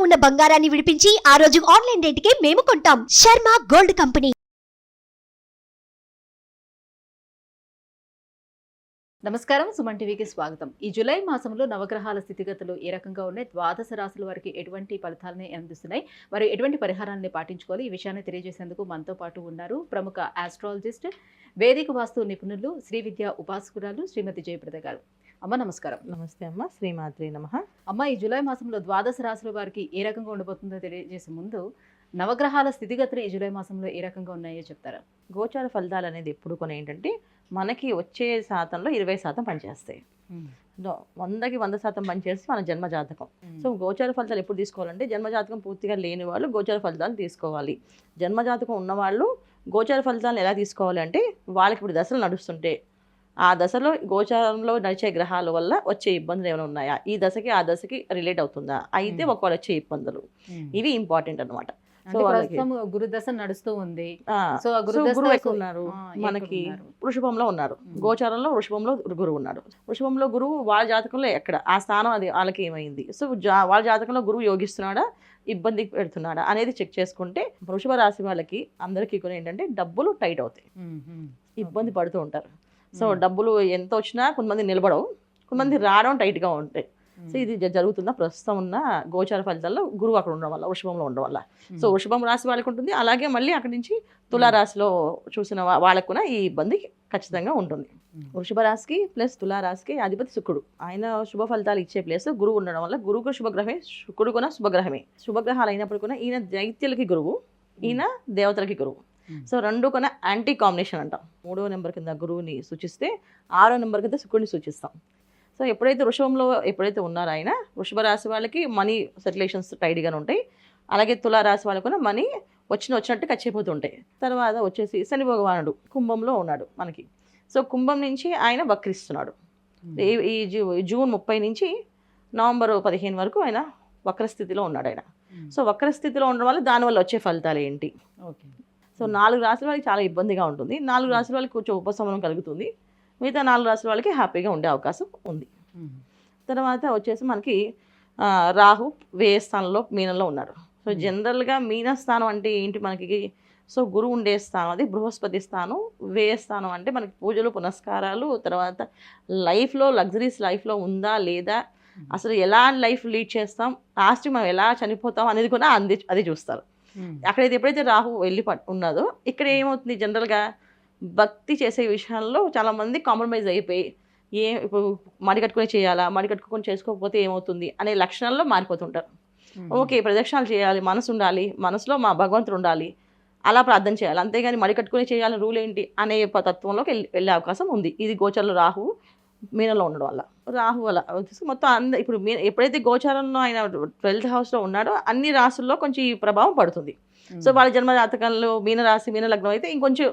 ఉన్న బంగారాన్ని విడిపించి ఆ రోజు ఆన్లైన్ రేటుకే మేము కొంటాం. Sharma gold company. నమస్కారం, సుమన్ టీవీకి స్వాగతం. ఈ జూలై మాసంలో నవగ్రహాల స్థితిగతులు ఏ రకంగా ఉన్నాయి, ద్వాదశ రాశుల వారికి ఎటువంటి ఫలితాలని అందిస్తున్నాయి, మరి ఎటువంటి పరిహారాన్ని పాటించుకోవాలి, ఈ విషయాన్ని తెలియజేసేందుకు మనతో పాటు ఉన్నారు ప్రముఖ ఆస్ట్రాలజిస్ట్, వేదిక వాస్తు నిపుణులు, శ్రీ విద్యా ఉపాసకురాలు శ్రీమతి జయప్రద గారు. అమ్మ నమస్కారం. నమస్తే అమ్మ, శ్రీమాత్రి నమః. అమ్మ, ఈ జూలై మాసంలో ద్వాదశ రాశుల వారికి ఏ రకంగా ఉండబోతుందో తెలియజేసే ముందు నవగ్రహాల స్థితిగతులు ఈ జూలై మాసంలో ఏ రకంగా ఉన్నాయో చెప్తారా? గోచార ఫలితాలు అనేది ఎప్పుడు కొన్ని ఏంటంటే మనకి వచ్చే శాతంలో 20% పనిచేస్తాయి. 100కి 100% పనిచేసి మన జన్మజాతకం. సో గోచార ఫలితాలు ఎప్పుడు తీసుకోవాలంటే జన్మజాతకం పూర్తిగా లేని వాళ్ళు గోచార ఫలితాలు తీసుకోవాలి. జన్మజాతకం ఉన్నవాళ్ళు గోచార ఫలితాలను ఎలా తీసుకోవాలి అంటే వాళ్ళకి ఇప్పుడు దశలు నడుస్తుంటే ఆ దశలో గోచారంలో నడిచే గ్రహాల వల్ల వచ్చే ఇబ్బందులు ఏమైనా ఉన్నాయా, ఈ దశకి ఆ దశకి రిలేట్ అవుతుందా, అయితే ఒకవేళ వచ్చే ఇబ్బందులు ఇవి ఇంపార్టెంట్ అనమాట. సో గురు దశ నడుస్తూ ఉంది. సో గురువు ఎక్కువ ఉన్నారు, మనకి వృషభంలో ఉన్నారు. గోచారంలో వృషభంలో గురువు ఉన్నాడు. వృషభంలో గురువు వాళ్ళ జాతకంలో ఎక్కడ ఆ స్థానం అది వాళ్ళకి ఏమైంది, సో వాళ్ళ జాతకంలో గురువు యోగిస్తున్నాడా, ఇబ్బంది పెడుతున్నాడా అనేది చెక్ చేసుకుంటే వృషభ రాశి వాళ్ళకి అందరికీ కూడా ఏంటంటే డబ్బులు టైట్ అవుతాయి, ఇబ్బంది పడుతూ ఉంటారు. సో డబ్బులు ఎంత వచ్చినా కొంతమంది నిలబడవు, కొంతమంది రావడం టైట్గా ఉంటాయి. సో ఇది జరుగుతున్న ప్రస్తుతం ఉన్న గోచార ఫలితాల్లో గురువు అక్కడ ఉండడం వల్ల, వృషభంలో ఉండడం వల్ల. సో వృషభం రాశి వాళ్ళకి ఉంటుంది, అలాగే మళ్ళీ అక్కడి నుంచి తులారాశిలో చూసిన వాళ్ళకు కూడా ఈ ఇబ్బంది ఖచ్చితంగా ఉంటుంది. వృషభ రాశికి ప్లస్ తులారాశికి అధిపతి శుక్రుడు, ఆయన శుభ ఫలితాలు ఇచ్చే ప్లేస్ గురువు ఉండడం వల్ల గురువుకు శుభగ్రహమే, శుక్రుడు కూడా శుభగ్రహమే. శుభగ్రహాలు అయినప్పుడు కూడా ఈయన దైత్యులకి గురువు, ఈయన దేవతలకి గురువు. సో రెండు కూడా యాంటీ కాంబినేషన్ అంటాం. 3వ నెంబర్ కింద గురువుని సూచిస్తే 6వ నెంబర్ కింద శుక్రుడిని సూచిస్తాం. సో ఎప్పుడైతే వృషభంలో ఎప్పుడైతే ఉన్నారో ఆయన, వృషభ రాశి వాళ్ళకి మనీ సర్క్యులేషన్స్ టైట్గానే ఉంటాయి, అలాగే తులారాశి వాళ్ళకు కూడా మనీ వచ్చినట్టు ఖర్చయిపోతూ ఉంటాయి. తర్వాత వచ్చేసి శని భగవానుడు కుంభంలో ఉన్నాడు మనకి. సో కుంభం నుంచి ఆయన వక్రిస్తున్నాడు. ఈ జూన్ 30 నుంచి నవంబర్ 15 వరకు ఆయన వక్రస్థితిలో ఉన్నాడు ఆయన. సో వక్రస్థితిలో ఉండడం వల్ల దానివల్ల వచ్చే ఫలితాలు ఏంటి? ఓకే, సో 4 రాశుల వాళ్ళకి చాలా ఇబ్బందిగా ఉంటుంది. 4 రాశుల వాళ్ళకి కొంచెం ఉపశమనం కలుగుతుంది, మిగతా 4 రాశుల వాళ్ళకి హ్యాపీగా ఉండే అవకాశం ఉంది. తర్వాత వచ్చేసి మనకి రాహు వ్యయ స్థానంలో మీనంలో ఉన్నారు. సో జనరల్గా మీన స్థానం అంటే ఏంటి మనకి? సో గురువు ఉండే స్థానం అది బృహస్పతి స్థానం. వ్యయ స్థానం అంటే మనకి పూజలు పునస్కారాలు, తర్వాత లైఫ్లో లగ్జరీస్ లైఫ్లో ఉందా లేదా, అసలు ఎలా లైఫ్ లీడ్ చేస్తాం, లాస్ట్ మనం ఎలా చనిపోతాం అనేది కూడా అది చూస్తారు. అక్కడైతే ఎప్పుడైతే రాహు వెళ్ళి ఉన్నదో ఇక్కడ ఏమవుతుంది, జనరల్గా భక్తి చేసే విషయాల్లో చాలామంది కాంప్రమైజ్ అయిపోయి ఇప్పుడు మడి కట్టుకొని చేయాలా, మడి కట్టుకొని చేసుకోకపోతే ఏమవుతుంది అనే లక్షణాల్లో మారిపోతుంటారు. ఓకే, ప్రదక్షిణాలు చేయాలి, మనసు ఉండాలి, మనసులో మా భగవంతుడు ఉండాలి, అలా ప్రార్థన చేయాలి, అంతేగాని మడి కట్టుకొని చేయాలని రూల్ ఏంటి అనే తత్వంలోకి వెళ్ళే అవకాశం ఉంది. ఇది గోచరంలో రాహు మీనంలో ఉండడం వల్ల. రాహు వల్ల మొత్తం ఇప్పుడు ఎప్పుడైతే గోచారంలో ఆయన 12th హౌస్లో ఉన్నాడో అన్ని రాశుల్లో కొంచెం ఈ ప్రభావం పడుతుంది. సో వాళ్ళ జన్మజాతకంలో మీనరాశి మీన లగ్నం అయితే ఇంకొంచెం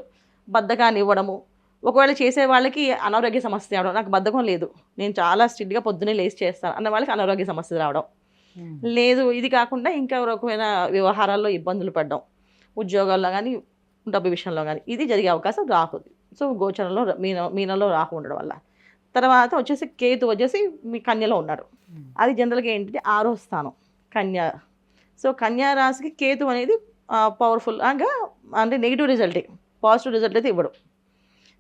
బద్ధకాన్ని ఇవ్వడము, ఒకవేళ చేసే వాళ్ళకి అనారోగ్య సమస్య రావడం, నాకు బద్ధకం లేదు నేను చాలా స్ట్రిక్ట్గా పొద్దున్నే లేచి చేస్తాను అన్న వాళ్ళకి అనారోగ్య సమస్య రావడం లేదు. ఇది కాకుండా ఇంకా రకమైన వ్యవహారాల్లో ఇబ్బందులు పడడం, ఉద్యోగాల్లో కానీ డబ్బు విషయంలో కానీ ఇది జరిగే అవకాశం రాహుది. సో గోచరంలో మీనంలో రాహు ఉండడం వల్ల. తర్వాత వచ్చేసి కేతు వచ్చేసి మీ కన్యలో ఉన్నాడు. అది జనరల్గా ఏంటంటే 6వ స్థానం కన్య. సో కన్యా రాశికి కేతు అనేది పవర్ఫుల్గా అంటే నెగిటివ్ రిజల్టే, పాజిటివ్ రిజల్ట్ అయితే ఇవ్వడు.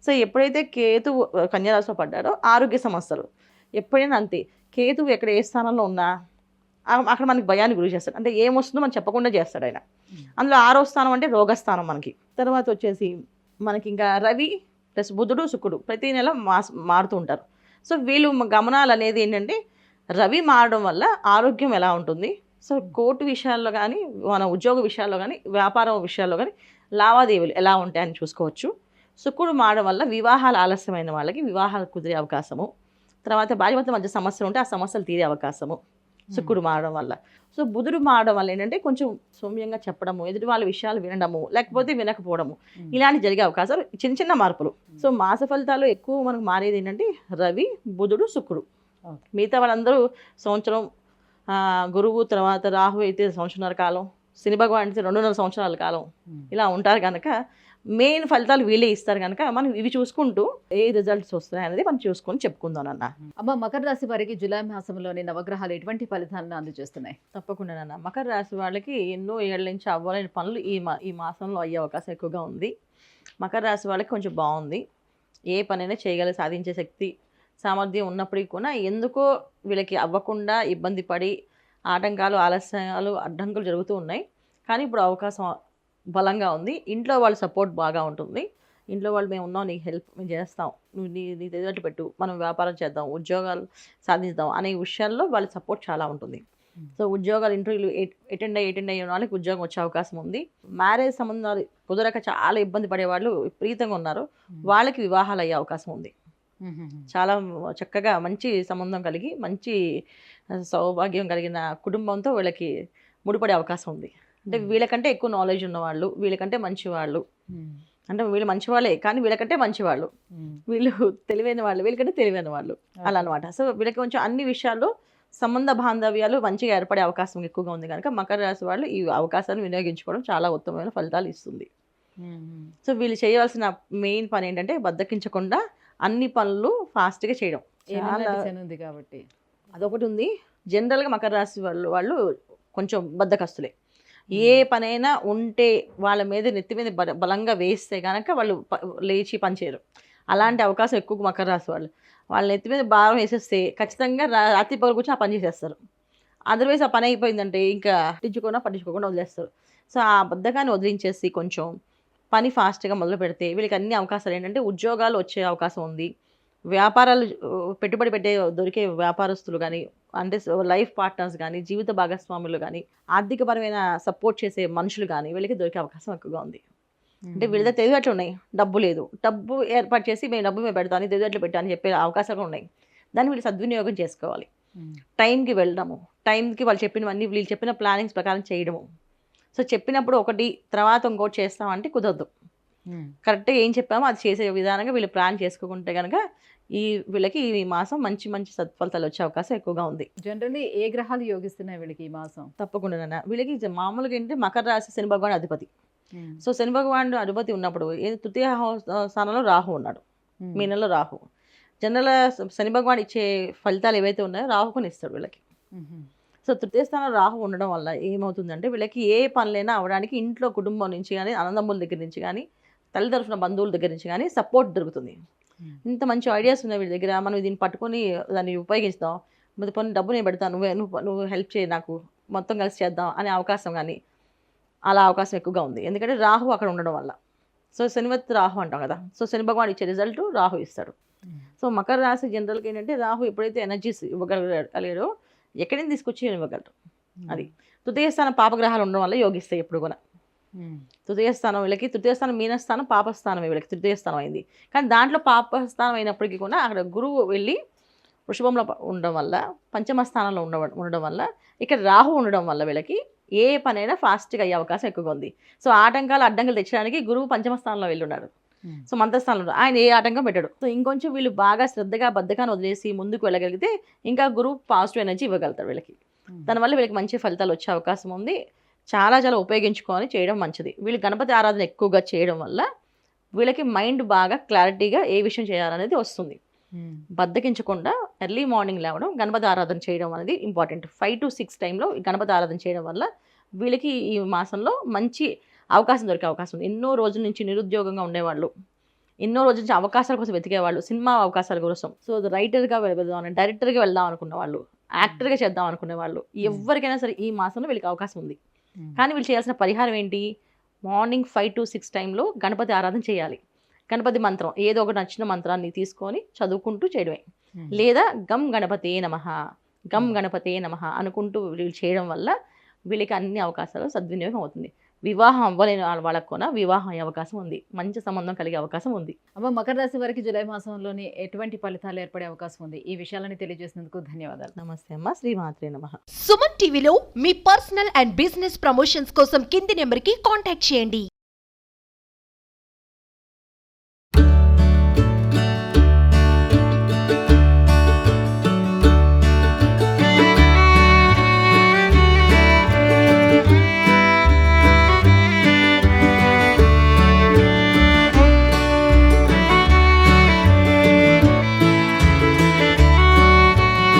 సో ఎప్పుడైతే కేతు కన్యా రాశిలో పడ్డాడో ఆరోగ్య సమస్యలు ఎప్పుడైనా అంతే. కేతు ఎక్కడ ఏ స్థానంలో ఉన్నా అక్కడ మనకి భయాన్ని గురి చేస్తాడు, అంటే ఏమొస్తుందో మనం చెప్పకుండా చేస్తాడు ఆయన. అందులో 6వ స్థానం అంటే రోగస్థానం మనకి. తర్వాత వచ్చేసి మనకి ఇంకా రవి ప్లస్ బుధుడు శుక్రుడు ప్రతి నెల మారుతూ ఉంటారు. సో వీళ్ళు గమనాలు అనేది ఏంటంటే రవి మారడం వల్ల ఆరోగ్యం ఎలా ఉంటుంది, సో కోర్టు విషయాల్లో కానీ మన ఉద్యోగ విషయాల్లో కానీ వ్యాపారం విషయాల్లో కానీ లావాదేవీలు ఎలా ఉంటాయని చూసుకోవచ్చు. శుక్రుడు మారడం వల్ల వివాహాలు ఆలస్యమైన వాళ్ళకి వివాహాలు కుదిరే అవకాశము, తర్వాత భార్యాభర్తల మధ్య సమస్యలు ఉంటే ఆ సమస్యలు తీరే అవకాశము శుక్రుడు మారడం వల్ల. సో బుధుడు మారడం వల్ల ఏంటంటే కొంచెం సౌమ్యంగా చెప్పడము, ఎదుటి వాళ్ళ విషయాలు వినడము, లేకపోతే వినకపోవడము, ఇలాంటి జరిగే అవకాశాలు చిన్న చిన్న మార్పులు. సో మాస ఫలితాలు ఎక్కువ మనకు మారేది ఏంటంటే రవి బుధుడు శుక్రుడు. మిగతా వాళ్ళందరూ సంవత్సరం, గురువు తర్వాత రాహు అయితే 1.5 సంవత్సరాల కాలం, శని భగవాన్ అయితే 2.5 సంవత్సరాల కాలం ఇలా ఉంటారు కనుక మెయిన్ ఫలితాలు వీళ్ళే ఇస్తారు కనుక మనం ఇవి చూసుకుంటూ ఏ రిజల్ట్స్ వస్తాయి అనేది మనం చూసుకొని చెప్పుకుందాం అన్న. అమ్మ, మకర రాశి వారికి జూలై మాసంలోని నవగ్రహాలు ఎటువంటి ఫలితాలను అందజేస్తున్నాయి? తప్పకుండా నాన్న. మకర రాశి వాళ్ళకి ఎన్నో ఏళ్ళ నుంచి అవ్వాలని పనులు ఈ మాసంలో అయ్యే అవకాశం ఎక్కువగా ఉంది. మకర రాశి వాళ్ళకి కొంచెం బాగుంది. ఏ పనైనా చేయగల సాధించే శక్తి సామర్థ్యం ఉన్నప్పటికీ కూడా ఎందుకో వీళ్ళకి అవ్వకుండా ఇబ్బంది పడి ఆటంకాలు, ఆలస్యాలు, అడ్డంకులు జరుగుతూ ఉన్నాయి. కానీ ఇప్పుడు అవకాశం బలంగా ఉంది. ఇంట్లో వాళ్ళ సపోర్ట్ బాగా ఉంటుంది. ఇంట్లో వాళ్ళు మేము ఉన్నాం, నీకు హెల్ప్ మేము చేస్తాం, నువ్వు నీ తెలియట్టు పెట్టు, మనం వ్యాపారం చేద్దాం, ఉద్యోగాలు సాధిద్దాం అనే విషయాల్లో వాళ్ళ సపోర్ట్ చాలా ఉంటుంది. సో ఉద్యోగాలు ఇంటర్వ్యూలు అటెండ్ అయ్యే వాళ్ళకి ఉద్యోగం వచ్చే అవకాశం ఉంది. మ్యారేజ్ సంబంధాలు కుదరక చాలా ఇబ్బంది పడే వాళ్ళు విపరీతంగా ఉన్నారు. వాళ్ళకి వివాహాలు అయ్యే అవకాశం ఉంది. చాలా చక్కగా మంచి సంబంధం కలిగి మంచి సౌభాగ్యం కలిగిన కుటుంబంతో వీళ్ళకి ముడిపడే అవకాశం ఉంది. అంటే వీళ్ళకంటే ఎక్కువ నాలెడ్జ్ ఉన్నవాళ్ళు, వీళ్ళకంటే మంచి వాళ్ళు, అంటే వీళ్ళు మంచి వాళ్ళే కానీ వీళ్ళకంటే మంచి వాళ్ళు, వీళ్ళు తెలివైన వాళ్ళు, వీళ్ళకంటే తెలివైన వాళ్ళు, అలా అనమాట. సో వీళ్ళకి కొంచెం అన్ని విషయాల్లో సంబంధ బాంధవ్యాలు మంచిగా ఏర్పడే అవకాశం ఎక్కువగా ఉంది కనుక మకర రాశి వాళ్ళు ఈ అవకాశాన్ని వినియోగించుకోవడం చాలా ఉత్తమమైన ఫలితాలు ఇస్తుంది. సో వీళ్ళు చేయవలసిన మెయిన్ పని ఏంటంటే బద్దకించకుండా అన్ని పనులు ఫాస్ట్గా చేయడం. ఉంది కాబట్టి అదొకటి ఉంది. జనరల్గా మకర రాశి వాళ్ళు కొంచెం బద్దకస్తులే. ఏ పనైనా ఉంటే వాళ్ళ మీద నెత్తి మీద బలంగా వేస్తే కనుక వాళ్ళు లేచి పనిచేయరు. అలాంటి అవకాశం ఎక్కువ మకర రాశి వాళ్ళు. వాళ్ళ నెత్తి మీద భారం వేసేస్తే ఖచ్చితంగా రాత్రి పగలు కూర్చొని ఆ పని చేసేస్తారు. అదర్వైజ్ ఆ పని అయిపోయిందంటే ఇంకా పట్టించుకోకుండా వదిలేస్తారు. సో ఆ బద్ధకాన్ని వదిలించేసి కొంచెం పని ఫాస్ట్గా మొదలు పెడితే వీళ్ళకి అన్ని అవకాశాలు ఏంటంటే ఉద్యోగాలు వచ్చే అవకాశం ఉంది. వ్యాపారాలు పెట్టుబడి దొరికే వ్యాపారస్తులు కానీ, అంటే లైఫ్ పార్ట్నర్స్ కానీ, జీవిత భాగస్వాములు కానీ, ఆర్థికపరమైన సపోర్ట్ చేసే మనుషులు కానీ వీళ్ళకి దొరికే అవకాశం ఎక్కువగా ఉంది. అంటే వీళ్ళ తెలివితేటలు ఉన్నాయి, డబ్బు లేదు, డబ్బు ఏర్పాటు చేసి మేము పెడతాను, తెలివితేటలు పెట్టాను చెప్పే అవకాశాలు ఉన్నాయి. దాన్ని వీళ్ళు సద్వినియోగం చేసుకోవాలి. టైంకి వెళ్ళడము, టైంకి వాళ్ళు చెప్పినవన్నీ వీళ్ళు చెప్పిన ప్లానింగ్స్ ప్రకారం చేయడము. సో చెప్పినప్పుడు ఒకటి తర్వాత ఇంకోటి చేస్తామంటే కుదరదు. కరెక్ట్గా ఏం చెప్పామో అది చేసే విధానంగా వీళ్ళు ప్లాన్ చేసుకోకుంటే కనుక వీళ్ళకి ఈ మాసం మంచి మంచి సత్ఫలితాలు వచ్చే అవకాశం ఎక్కువగా ఉంది. జనరల్లీ ఏ గ్రహాలు యోగిస్తున్నాయి వీళ్ళకి ఈ మాసం? తప్పకుండా వీళ్ళకి మామూలుగా ఏంటంటే మకర రాశి శని భగవాన్ అధిపతి. సో శని భగవానుడు అధిపతి ఉన్నప్పుడు తృతీయ స్థానంలో రాహు ఉన్నాడు, మీనంలో రాహు. జనరల్ శని భగవాన్ ఇచ్చే ఫలితాలు ఏవైతే ఉన్నాయో రాహుకుని ఇస్తాడు వీళ్ళకి. సో తృతీయ స్థానంలో రాహు ఉండడం వల్ల ఏమవుతుందంటే వీళ్ళకి ఏ పనులైనా అవడానికి ఇంట్లో కుటుంబం నుంచి కానీ, అన్నదమ్ముల దగ్గర నుంచి కానీ, తల్లిదండ్రుల బంధువుల దగ్గర నుంచి కానీ సపోర్ట్ దొరుకుతుంది. ఇంత మంచి ఐడియాస్ ఉన్నాయి వీళ్ళ దగ్గర, మనం దీన్ని పట్టుకొని దాన్ని ఉపయోగిస్తాం, మరి పని డబ్బు నేను పెడతాను, నువ్వు హెల్ప్ చేయి, నాకు మొత్తం కలిసి చేద్దాం అనే అవకాశం కానీ అలా అవకాశం ఎక్కువగా ఉంది. ఎందుకంటే రాహు అక్కడ ఉండడం వల్ల. సో శనివత్ రాహు అంటాం కదా, సో శని భగవాన్ ఇచ్చే రిజల్ట్ రాహు ఇస్తాడు. సో మకర రాశి జనరల్గా ఏంటంటే రాహు ఎప్పుడైతే ఎనర్జీస్ ఇవ్వగలిగారో ఎక్కడైనా తీసుకొచ్చి ఇవ్వగలరు. అది తృతీయ స్థానం పాపగ్రహాలు ఉండడం వల్ల యోగిస్తాయి ఎప్పుడు కూడా. తృతీయ స్థానం వీళ్ళకి, తృతీయ స్థానం మీనస్థానం పాపస్థానమే వీళ్ళకి తృతీయ స్థానం అయింది. కానీ దాంట్లో పాపస్థానం అయినప్పటికీ కూడా అక్కడ గురువు వెళ్ళి వృషభంలో ఉండడం వల్ల, పంచమ స్థానంలో ఉండడం వల్ల, ఇక్కడ రాహు ఉండడం వల్ల వీళ్ళకి ఏ పనైనా ఫాస్ట్గా అయ్యే అవకాశం ఎక్కువగా ఉంది. సో అడ్డంకులు తెచ్చడానికి గురువు పంచమ స్థానంలో వెళ్ళున్నాడు. సో మంత్రస్థానంలో ఆయన ఏ ఆటంకం పెట్టాడు. సో ఇంకొంచెం వీళ్ళు బాగా శ్రద్ధగా బద్ధకాన్ని వదిలేసి ముందుకు వెళ్ళగలిగితే ఇంకా గురువు పాజిటివ్ ఎనర్జీ ఇవ్వగలుగుతాడు వీళ్ళకి. దానివల్ల వీళ్ళకి మంచి ఫలితాలు వచ్చే అవకాశం ఉంది. చాలా ఉపయోగించుకొని చేయడం మంచిది. వీళ్ళు గణపతి ఆరాధన ఎక్కువగా చేయడం వల్ల వీళ్ళకి మైండ్ బాగా క్లారిటీగా ఏ విషయం చేయాలనేది వస్తుంది. బద్దకించకుండా ఎర్లీ మార్నింగ్ లేవడం, గణపతి ఆరాధన చేయడం అనేది ఇంపార్టెంట్. 5 to 6 టైంలో గణపతి ఆరాధన చేయడం వల్ల వీళ్ళకి ఈ మాసంలో మంచి అవకాశం దొరికే అవకాశం ఉంది. ఎన్నో రోజుల నుంచి నిరుద్యోగంగా ఉండేవాళ్ళు, ఎన్నో రోజుల నుంచి అవకాశాల కోసం వెతికేవాళ్ళు, సినిమా అవకాశాల కోసం, సో రైటర్గా వెళ్దాం, డైరెక్టర్గా వెళ్దాం అనుకున్న వాళ్ళు, యాక్టర్గా చేద్దాం అనుకునే వాళ్ళు, ఎవరికైనా సరే ఈ మాసంలో వీళ్ళకి అవకాశం ఉంది. కానీ వీళ్ళు చేయాల్సిన పరిహారం ఏంటి? మార్నింగ్ 5 to 6 టైంలో గణపతి ఆరాధన చేయాలి. గణపతి మంత్రం ఏదో ఒకటి నచ్చిన మంత్రాన్ని తీసుకొని చదువుకుంటూ చేయడమే, లేదా గం గణపతే నమః అనుకుంటూ వీళ్ళు చేయడం వల్ల వీళ్ళకి అన్ని అవకాశాలు సద్వినియోగం అవుతుంది. వివాహం అవ్వలేని వాళ్ళకు కూడా వివాహం అయ్యే అవకాశం ఉంది, మంచి సంబంధం కలిగే అవకాశం ఉంది. అమ్మ, మకర రాశి వారికి జూలై మాసంలోని ఎటువంటి ఫలితాలు ఏర్పడే అవకాశం ఉంది? ఈ విషయాలను తెలియజేసినందుకు ధన్యవాదాలు. నమస్తే అమ్మ. శ్రీమాత్రే నమః. సుమన్ టీవీలో మీ పర్సనల్ అండ్ బిజినెస్ ప్రమోషన్స్ కోసం కింది నెంబర్కి కాంటాక్ట్ చేయండి.